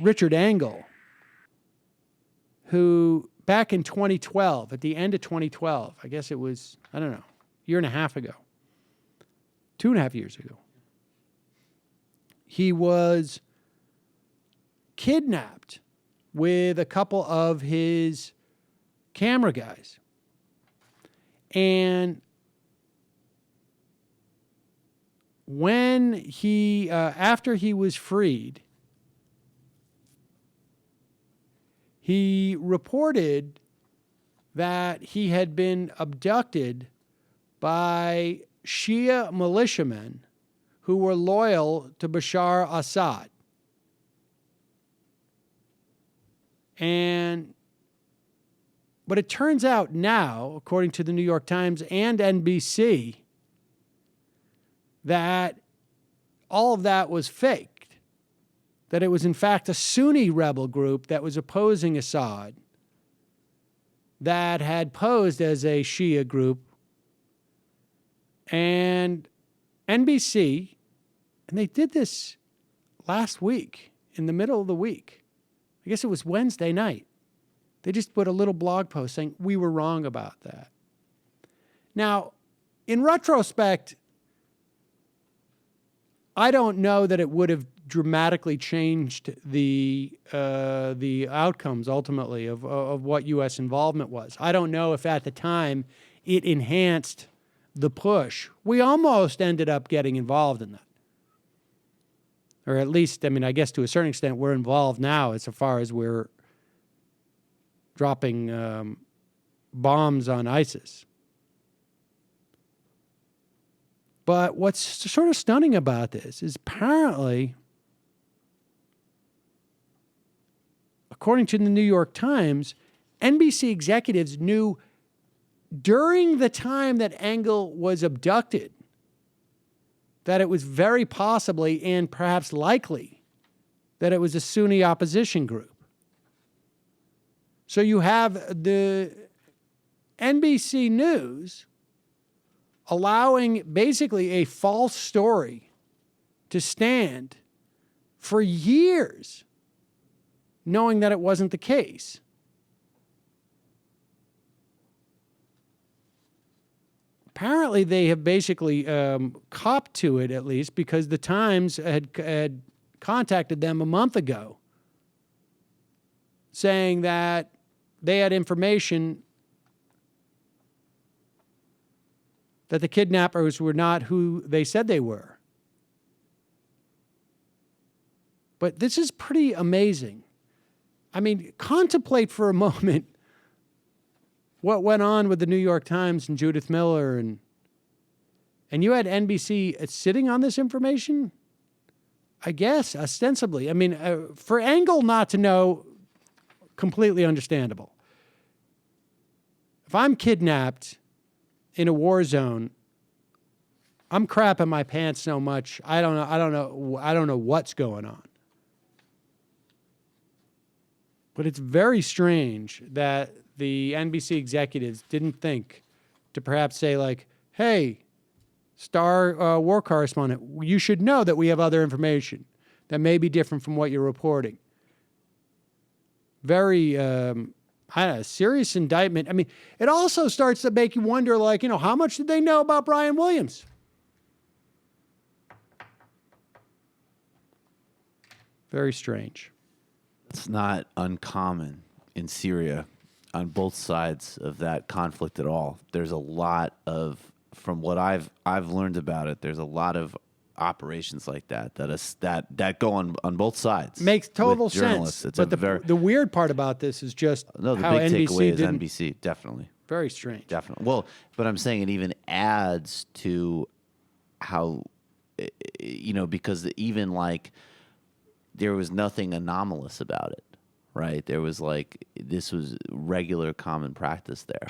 Richard Engel, who back in 2012, at the end of 2012, I guess it was, I don't know, a year and a half ago, 2.5 years ago, he was kidnapped with a couple of his camera guys. And when he, after he was freed, he reported that he had been abducted by Shia militiamen who were loyal to Bashar al-Assad. But it turns out now, according to the New York Times and NBC, that all of that was faked. That it was in fact a Sunni rebel group that was opposing Assad that had posed as a Shia group. And NBC, and they did this last week, in the middle of the week. I guess it was Wednesday night. They just put a little blog post saying, we were wrong about that. Now, in retrospect, I don't know that it would have dramatically changed the outcomes ultimately of what U.S. involvement was. I don't know if at the time it enhanced the push. We almost ended up getting involved in that. Or at least, I mean, I guess to a certain extent, we're involved now as far as we're dropping bombs on ISIS. But what's sort of stunning about this is apparently, according to the New York Times, NBC executives knew during the time that Engel was abducted that it was very possibly and perhaps likely that it was a Sunni opposition group. So you have the NBC News allowing basically a false story to stand for years, knowing that it wasn't the case. Apparently, they have basically copped to it, at least, because the Times had contacted them a month ago saying that they had information that the kidnappers were not who they said they were. But this is pretty amazing. I mean, contemplate for a moment what went on with the New York Times and Judith Miller, and you had NBC sitting on this information? I guess, ostensibly. I mean, for Engel not to know, completely understandable. If I'm kidnapped in a war zone, I'm crapping my pants so much, I don't know what's going on. But it's very strange that the NBC executives didn't think to perhaps say, like, hey, star war correspondent, you should know that we have other information that may be different from what you're reporting. Very serious indictment. I mean, it also starts to make you wonder, like, how much did they know about Brian Williams? Very strange. It's not uncommon in Syria on both sides of that conflict at all. There's a lot of, from what I've learned about it, there's a lot of operations like that that go on both sides. Makes total sense. It's but the weird part about this is just the how big NBC takeaway is didn't. NBC, definitely. Very strange. Definitely. Well, but I'm saying it even adds to how, because even like there was nothing anomalous about it, right? There was this was regular common practice there.